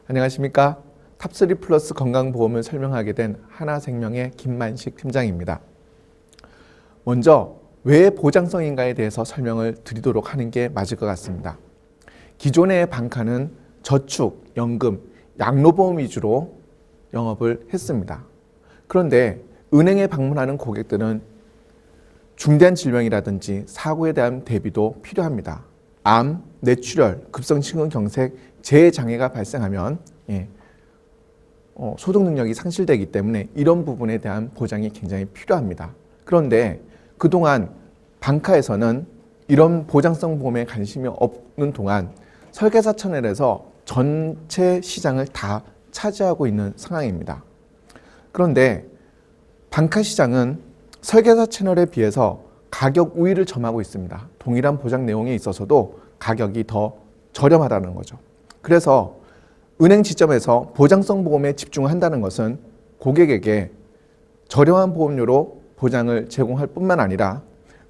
안녕하십니까. 탑3 플러스 건강보험을 설명하게 된 하나생명의 김만식 팀장입니다. 먼저 왜 보장성인가에 대해서 설명을 드리도록 하는 게 맞을 것 같습니다. 기존의 방카는 저축, 연금, 양로보험 위주로 영업을 했습니다. 그런데 은행에 방문하는 고객들은 중대한 질병이라든지 사고에 대한 대비도 필요합니다. 암, 뇌출혈, 급성심근경색, 재장애가 발생하면 소득 능력이 상실되기 때문에 이런 부분에 대한 보장이 굉장히 필요합니다. 그런데 그동안 방카에서는 이런 보장성 보험에 관심이 없는 동안 설계사 채널에서 전체 시장을 다 차지하고 있는 상황입니다. 그런데 방카 시장은 설계사 채널에 비해서 가격 우위를 점하고 있습니다. 동일한 보장 내용에 있어서도 가격이 더 저렴하다는 거죠. 그래서 은행 지점에서 보장성 보험에 집중한다는 것은 고객에게 저렴한 보험료로 보장을 제공할 뿐만 아니라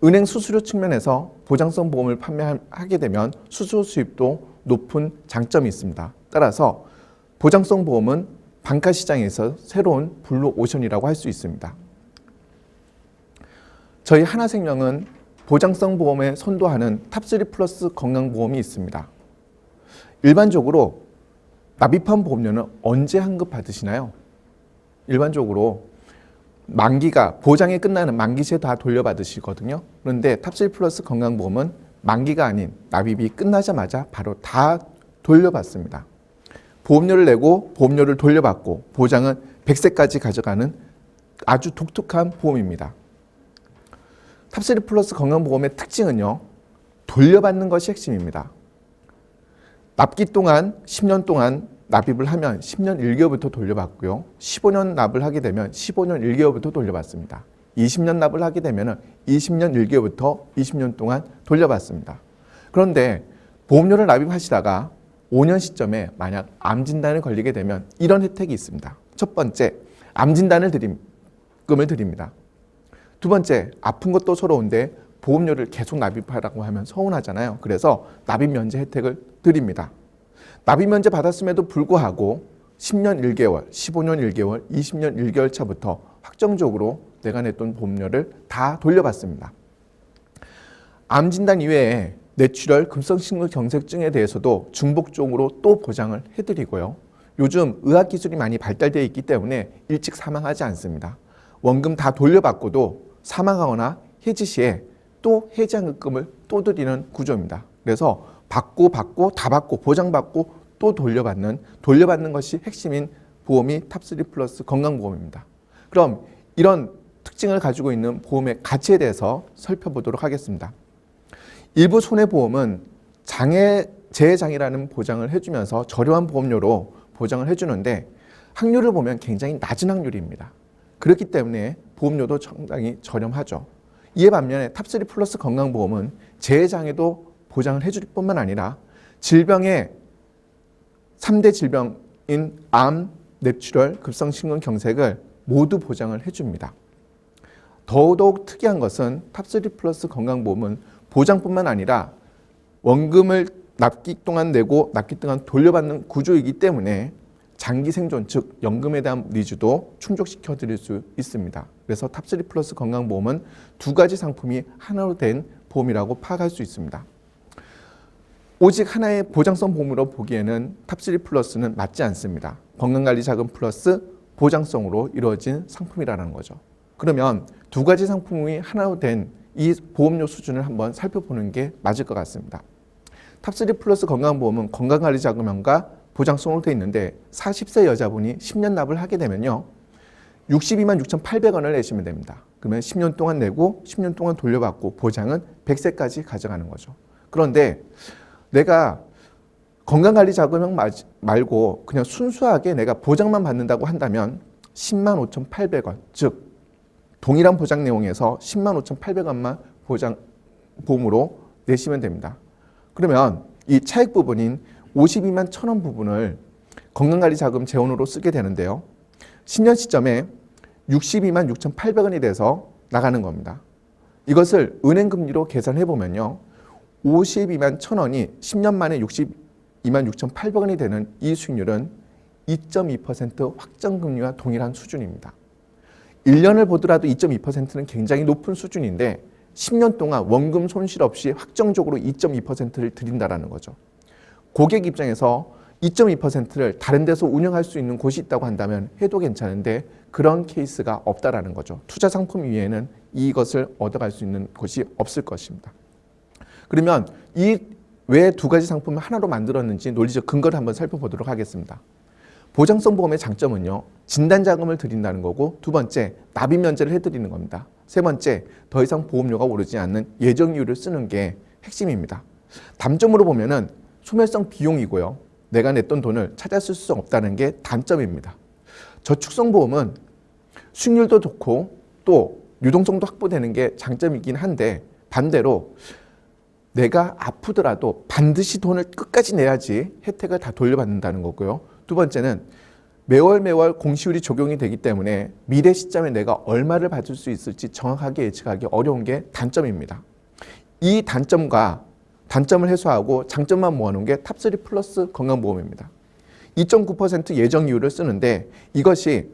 은행 수수료 측면에서 보장성 보험을 판매하게 되면 수수료 수입도 높은 장점이 있습니다. 따라서 보장성 보험은 방카 시장에서 새로운 블루 오션이라고 할 수 있습니다. 저희 하나생명은 보장성 보험에 선도하는 탑3 플러스 건강보험이 있습니다. 일반적으로 납입한 보험료는 언제 환급받으시나요? 일반적으로 만기가 보장이 끝나는 만기 시에 다 돌려받으시거든요. 그런데 탑3 플러스 건강보험은 만기가 아닌 납입이 끝나자마자 바로 다 돌려받습니다. 보험료를 내고 보험료를 돌려받고 보장은 100세까지 가져가는 아주 독특한 보험입니다. 탑3 플러스 건강보험의 특징은요, 돌려받는 것이 핵심입니다. 납기 동안 10년 동안 납입을 하면 10년 1개월부터 돌려받고요. 15년 납을 하게 되면 15년 1개월부터 돌려받습니다. 20년 납을 하게 되면 20년 1개월부터 20년 동안 돌려받습니다. 그런데 보험료를 납입하시다가 5년 시점에 만약 암 진단을 걸리게 되면 이런 혜택이 있습니다. 첫 번째, 암 진단을 금을 드립니다. 두 번째, 아픈 것도 서러운데 보험료를 계속 납입하라고 하면 서운하잖아요. 그래서 납입 면제 혜택을 드립니다. 납입 면제 받았음에도 불구하고 10년 1개월, 15년 1개월, 20년 1개월 차부터 확정적으로 내가 냈던 보험료를 다 돌려받습니다. 암 진단 이외에 뇌출혈, 급성심근경색증에 대해서도 중복적으로 또 보장을 해드리고요. 요즘 의학기술이 많이 발달되어 있기 때문에 일찍 사망하지 않습니다. 원금 다 돌려받고도 사망하거나 해지 시에 또 해지환급금을 또 드리는 구조입니다. 그래서 받고 다 받고 보장받고 또 돌려받는 것이 핵심인 보험이 탑3 플러스 건강보험입니다. 그럼 이런 특징을 가지고 있는 보험의 가치에 대해서 살펴보도록 하겠습니다. 일부 손해보험은 재해장이라는 보장을 해주면서 저렴한 보험료로 보장을 해주는데 확률을 보면 굉장히 낮은 확률입니다. 그렇기 때문에 보험료도 상당히 저렴하죠. 이에 반면에 탑3 플러스 건강보험은 재해장에도 보장을 해줄 뿐만 아니라 질병의 3대 질병인 암, 뇌출혈, 급성심근경색을 모두 보장을 해줍니다. 더더욱 특이한 것은 탑3 플러스 건강보험은 보장뿐만 아니라 원금을 납기 동안 내고 납기 동안 돌려받는 구조이기 때문에 장기 생존, 즉 연금에 대한 니즈도 충족시켜 드릴 수 있습니다. 그래서 탑3 플러스 건강보험은 두 가지 상품이 하나로 된 보험이라고 파악할 수 있습니다. 오직 하나의 보장성 보험으로 보기에는 탑3 플러스는 맞지 않습니다. 건강관리 자금 플러스 보장성으로 이루어진 상품이라는 거죠. 그러면 두 가지 상품이 하나로 된 이 보험료 수준을 한번 살펴보는 게 맞을 것 같습니다. 탑3 플러스 건강보험은 건강관리 자금형과 보장성으로 되어 있는데 40세 여자분이 10년 납을 하게 되면요, 62만 6,800원을 내시면 됩니다. 그러면 10년 동안 내고 10년 동안 돌려받고 보장은 100세까지 가져가는 거죠. 그런데 내가 건강관리 자금형 말고 그냥 순수하게 내가 보장만 받는다고 한다면 10만 5,800원, 즉 동일한 보장 내용에서 10만 5,800원만 보험으로 내시면 됩니다. 그러면 이 차익 부분인 52만 1,000원 부분을 건강관리 자금 재원으로 쓰게 되는데요. 10년 시점에 62만 6,800원이 돼서 나가는 겁니다. 이것을 은행금리로 계산해 보면요, 52만 1,000원이 10년 만에 62만 6,800원이 되는 이 수익률은 2.2% 확정금리와 동일한 수준입니다. 1년을 보더라도 2.2%는 굉장히 높은 수준인데 10년 동안 원금 손실 없이 확정적으로 2.2%를 드린다는 거죠. 고객 입장에서 2.2%를 다른 데서 운영할 수 있는 곳이 있다고 한다면 해도 괜찮은데 그런 케이스가 없다라는 거죠. 투자 상품 이외에는 이것을 얻어갈 수 있는 곳이 없을 것입니다. 그러면 이 왜 두 가지 상품을 하나로 만들었는지 논리적 근거를 한번 살펴보도록 하겠습니다. 보장성 보험의 장점은요, 진단자금을 드린다는 거고, 두 번째, 납입 면제를 해드리는 겁니다. 세 번째, 더 이상 보험료가 오르지 않는 예정이율을 쓰는 게 핵심입니다. 단점으로 보면은 소멸성 비용이고요, 내가 냈던 돈을 찾았을 수 없다는 게 단점입니다. 저축성 보험은 수익률도 좋고 또 유동성도 확보되는 게 장점이긴 한데, 반대로 내가 아프더라도 반드시 돈을 끝까지 내야지 혜택을 다 돌려받는다는 거고요. 두 번째는 매월 공시율이 적용이 되기 때문에 미래 시점에 내가 얼마를 받을 수 있을지 정확하게 예측하기 어려운 게 단점입니다. 이 단점을 해소하고 장점만 모아놓은 게 탑3 플러스 건강보험입니다. 2.9% 예정이율을 쓰는데 이것이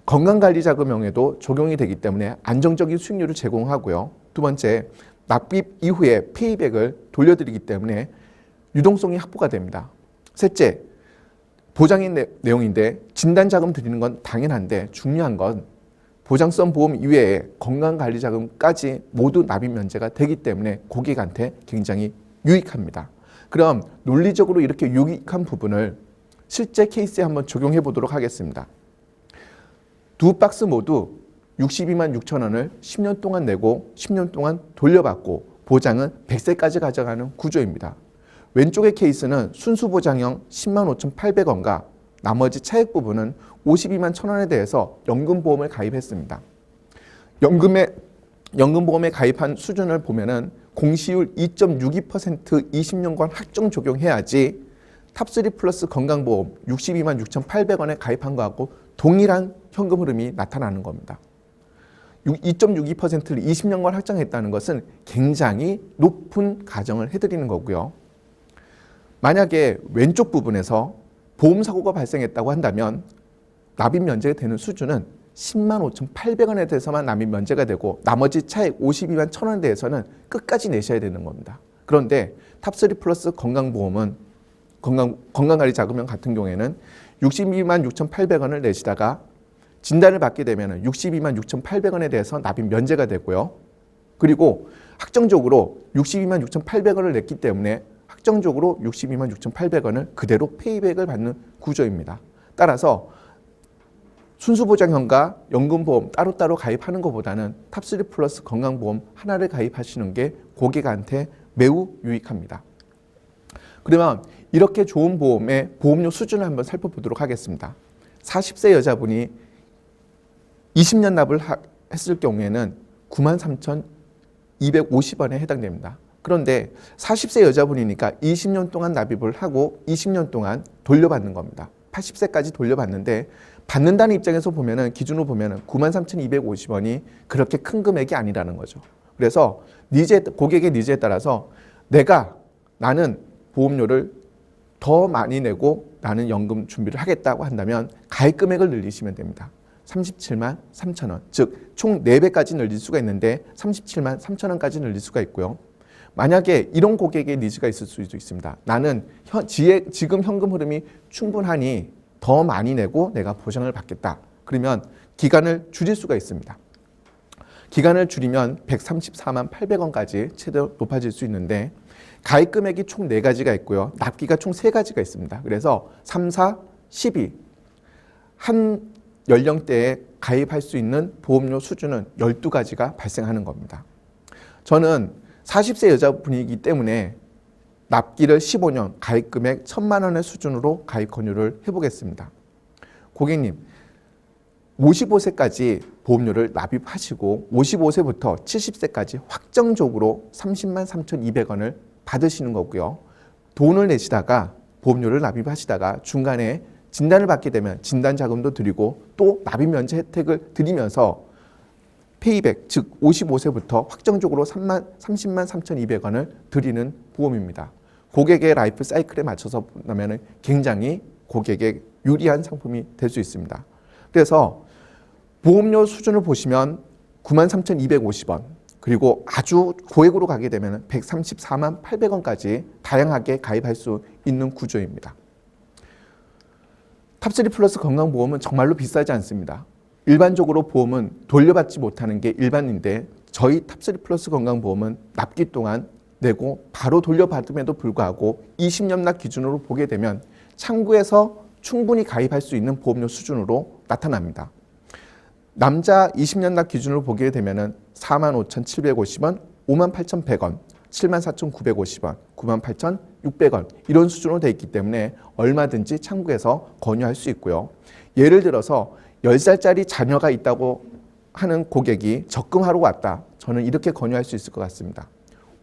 건강관리자금형에도 적용이 되기 때문에 안정적인 수익률을 제공하고요. 두 번째, 납입 이후에 페이백을 돌려드리기 때문에 유동성이 확보가 됩니다. 셋째, 보장인 내용인데 진단자금 드리는 건 당연한데 중요한 건 보장성 보험 이외에 건강관리자금까지 모두 납입 면제가 되기 때문에 고객한테 굉장히 유익합니다. 그럼 논리적으로 이렇게 유익한 부분을 실제 케이스에 한번 적용해 보도록 하겠습니다. 두 박스 모두 62만 6천 원을 10년 동안 내고 10년 동안 돌려받고 보장은 100세까지 가져가는 구조입니다. 왼쪽의 케이스는 순수 보장형 10만 5,800원과 나머지 차액 부분은 52만 1,000원에 대해서 연금보험을 가입했습니다. 연금보험에 가입한 수준을 보면은 공시율 2.62% 20년간 확정 적용해야지 탑3 플러스 건강보험 62만 6,800원에 가입한 것하고 동일한 현금 흐름이 나타나는 겁니다. 2.62%를 20년간 확정했다는 것은 굉장히 높은 가정을 해드리는 거고요. 만약에 왼쪽 부분에서 보험사고가 발생했다고 한다면 납입 면제가 되는 수준은 10만 5,800원에 대해서만 납입 면제가 되고 나머지 차액 52만 1,000원에 대해서는 끝까지 내셔야 되는 겁니다. 그런데 탑3 플러스 건강보험은 건강관리자금형 같은 경우에는 62만 6,800원을 내시다가 진단을 받게 되면 62만 6,800원에 대해서 납입 면제가 되고요. 그리고 확정적으로 62만 6,800원을 냈기 때문에 확정적으로 62만 6,800원을 그대로 페이백을 받는 구조입니다. 따라서 순수보장형과 연금보험 따로따로 가입하는 것보다는 탑3 플러스 건강보험 하나를 가입하시는 게 고객한테 매우 유익합니다. 그러면 이렇게 좋은 보험의 보험료 수준을 한번 살펴보도록 하겠습니다. 40세 여자분이 20년 납을 했을 경우에는 93,250원에 해당됩니다. 그런데 40세 여자분이니까 20년 동안 납입을 하고 20년 동안 돌려받는 겁니다. 80세까지 돌려받는데 받는다는 입장에서 보면은 기준으로 보면은 93,250원이 그렇게 큰 금액이 아니라는 거죠. 그래서 고객의 니즈에 따라서 나는 보험료를 더 많이 내고 나는 연금 준비를 하겠다고 한다면 가입 금액을 늘리시면 됩니다. 37만 3천 원, 즉 총 4배까지 늘릴 수가 있는데 37만 3천 원까지 늘릴 수가 있고요. 만약에 이런 고객의 니즈가 있을 수도 있습니다. 나는 지금 현금 흐름이 충분하니 더 많이 내고 내가 보장을 받겠다. 그러면 기간을 줄일 수가 있습니다. 기간을 줄이면 134만 800원까지 최대 높아질 수 있는데 가입 금액이 총 4가지가 있고요. 납기가 총 3가지가 있습니다. 그래서 3, 4, 12 한 연령대에 가입할 수 있는 보험료 수준은 12가지가 발생하는 겁니다. 저는 40세 여자분이기 때문에 납기를 15년, 가입 금액 1,000만 원의 수준으로 가입 권유를 해보겠습니다. 고객님, 55세까지 보험료를 납입하시고 55세부터 70세까지 확정적으로 30만 3,200원을 받으시는 거고요. 돈을 내시다가 보험료를 납입하시다가 중간에 진단을 받게 되면 진단 자금도 드리고 또 납입 면제 혜택을 드리면서 페이백, 즉 55세부터 확정적으로 30만 3,200원을 드리는 보험입니다. 고객의 라이프 사이클에 맞춰서 보면 굉장히 고객에 유리한 상품이 될 수 있습니다. 그래서 보험료 수준을 보시면 93,250원, 그리고 아주 고액으로 가게 되면 134만 800원까지 다양하게 가입할 수 있는 구조입니다. 탑3 플러스 건강보험은 정말로 비싸지 않습니다. 일반적으로 보험은 돌려받지 못하는 게 일반인데 저희 탑3 플러스 건강보험은 납기 동안 내고 바로 돌려받음에도 불구하고 20년 납 기준으로 보게 되면 창구에서 충분히 가입할 수 있는 보험료 수준으로 나타납니다. 남자 20년 납 기준으로 보게 되면 45,750원, 58,100원, 74,950원, 98,600원 이런 수준으로 되어 있기 때문에 얼마든지 창구에서 권유할 수 있고요. 예를 들어서 10살짜리 자녀가 있다고 하는 고객이 적금하러 왔다. 저는 이렇게 권유할 수 있을 것 같습니다.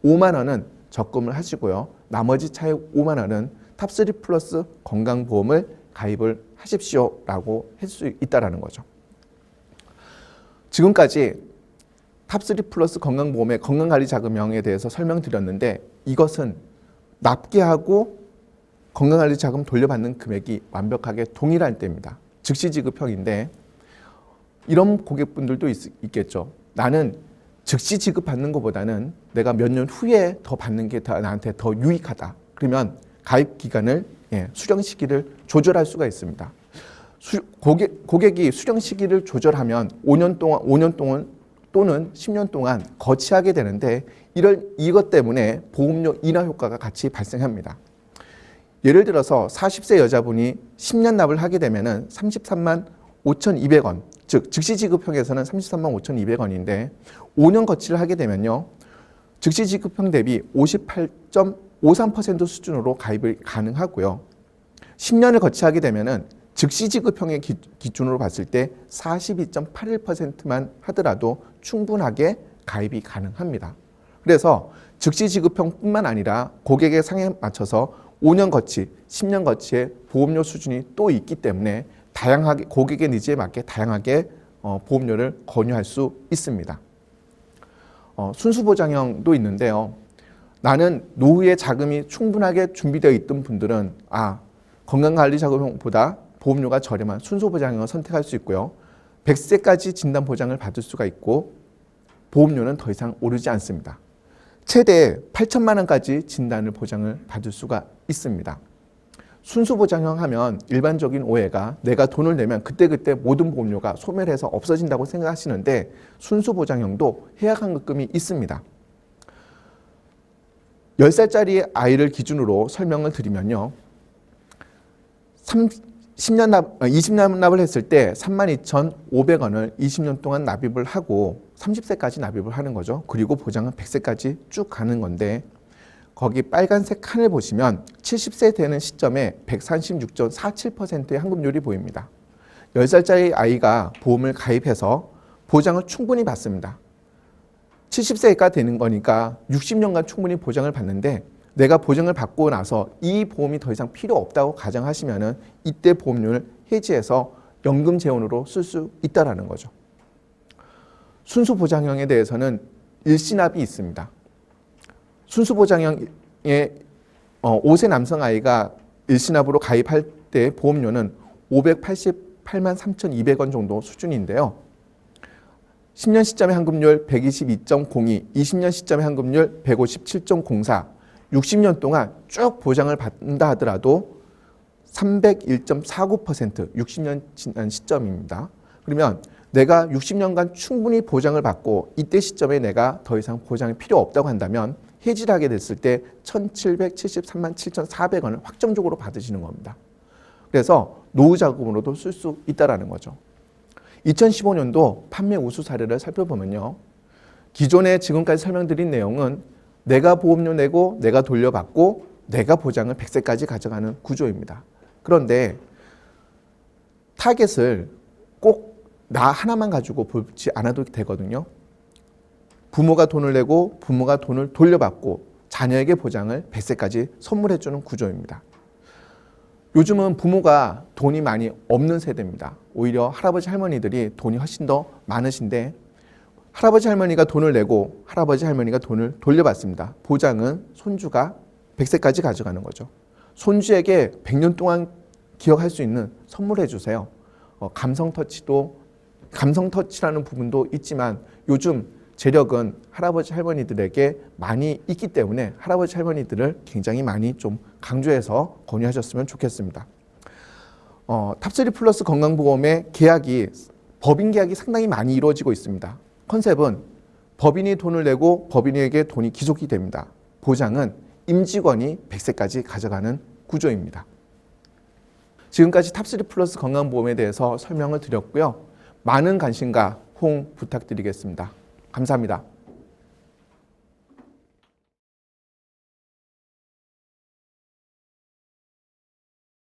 5만 원은 적금을 하시고요. 나머지 차액 5만 원은 탑3 플러스 건강보험을 가입을 하십시오라고 할 수 있다는 거죠. 지금까지 탑3 플러스 건강보험의 건강관리자금형에 대해서 설명드렸는데 이것은 납기하고 건강관리자금 돌려받는 금액이 완벽하게 동일할 때입니다. 즉시지급형인데 이런 고객분들도 있겠죠. 나는 즉시 지급받는 것보다는 내가 몇 년 후에 더 받는 게 나한테 더 유익하다. 그러면 가입 기간을 수령 시기를 조절할 수가 있습니다. 고객이 수령 시기를 조절하면 5년 동안 또는 10년 동안 거치하게 되는데 이것 때문에 보험료 인하 효과가 같이 발생합니다. 예를 들어서 40세 여자분이 10년 납을 하게 되면 33만 5,200원, 즉 즉시지급형에서는 33만 5,200원인데 5년 거치를 하게 되면요. 즉시지급형 대비 58.53% 수준으로 가입이 가능하고요. 10년을 거치하게 되면 즉시지급형의 기준으로 봤을 때 42.81%만 하더라도 충분하게 가입이 가능합니다. 그래서 즉시지급형뿐만 아니라 고객의 상에 맞춰서 5년 거치, 10년 거치의 보험료 수준이 또 있기 때문에 다양하게 고객의 니즈에 맞게 다양하게 보험료를 권유할 수 있습니다. 순수보장형도 있는데요. 나는 노후에 자금이 충분하게 준비되어 있던 분들은 건강관리자금형보다 보험료가 저렴한 순수보장형을 선택할 수 있고요. 100세까지 진단보장을 받을 수가 있고 보험료는 더 이상 오르지 않습니다. 최대 8천만 원까지 진단을 보장을 받을 수가 있습니다. 순수보장형 하면 일반적인 오해가 내가 돈을 내면 그때그때 모든 보험료가 소멸해서 없어진다고 생각하시는데 순수보장형도 해약환급금이 있습니다. 10살짜리 아이를 기준으로 설명을 드리면요. 20년 납을 했을 때 32,500원을 20년 동안 납입을 하고 30세까지 납입을 하는 거죠. 그리고 보장은 100세까지 쭉 가는 건데 거기 빨간색 칸을 보시면 70세 되는 시점에 136.47%의 환급률이 보입니다. 10살짜리 아이가 보험을 가입해서 보장을 충분히 받습니다. 70세가 되는 거니까 60년간 충분히 보장을 받는데 내가 보장을 받고 나서 이 보험이 더 이상 필요 없다고 가정하시면은 이때 보험료를 해지해서 연금 재원으로 쓸 수 있다라는 거죠. 순수보장형에 대해서는 일시납이 있습니다. 순수보장형의 5세 남성 아이가 일시납으로 가입할 때 보험료는 588만 3,200원 정도 수준인데요. 10년 시점의 환급률 122.02, 20년 시점의 환급률 157.04, 60년 동안 쭉 보장을 받는다 하더라도 301.49%, 60년 지난 시점입니다. 그러면 내가 60년간 충분히 보장을 받고 이때 시점에 내가 더 이상 보장이 필요 없다고 한다면 해지를 하게 됐을 때 1,773만 7,400원을 확정적으로 받으시는 겁니다. 그래서 노후자금으로도 쓸 수 있다는 거죠. 2015년도 판매 우수 사례를 살펴보면요. 기존에 지금까지 설명드린 내용은 내가 보험료 내고 내가 돌려받고 내가 보장을 100세까지 가져가는 구조입니다. 그런데 타겟을 꼭 나 하나만 가지고 보지 않아도 되거든요. 부모가 돈을 내고 부모가 돈을 돌려받고 자녀에게 보장을 100세까지 선물해주는 구조입니다. 요즘은 부모가 돈이 많이 없는 세대입니다. 오히려 할아버지 할머니들이 돈이 훨씬 더 많으신데 할아버지 할머니가 돈을 내고 할아버지 할머니가 돈을 돌려받습니다. 보장은 손주가 100세까지 가져가는 거죠. 손주에게 100년 동안 기억할 수 있는 선물해 주세요. 감성 터치라는 부분도 있지만 요즘 재력은 할아버지 할머니들에게 많이 있기 때문에 할아버지 할머니들을 굉장히 많이 좀 강조해서 권유하셨으면 좋겠습니다. 탑3 플러스 건강보험의 계약이 법인 계약이 상당히 많이 이루어지고 있습니다. 컨셉은 법인이 돈을 내고 법인에게 돈이 기속이 됩니다. 보장은 임직원이 100세까지 가져가는 구조입니다. 지금까지 탑3 플러스 건강보험에 대해서 설명을 드렸고요. 많은 관심과 호응 부탁드리겠습니다. 감사합니다.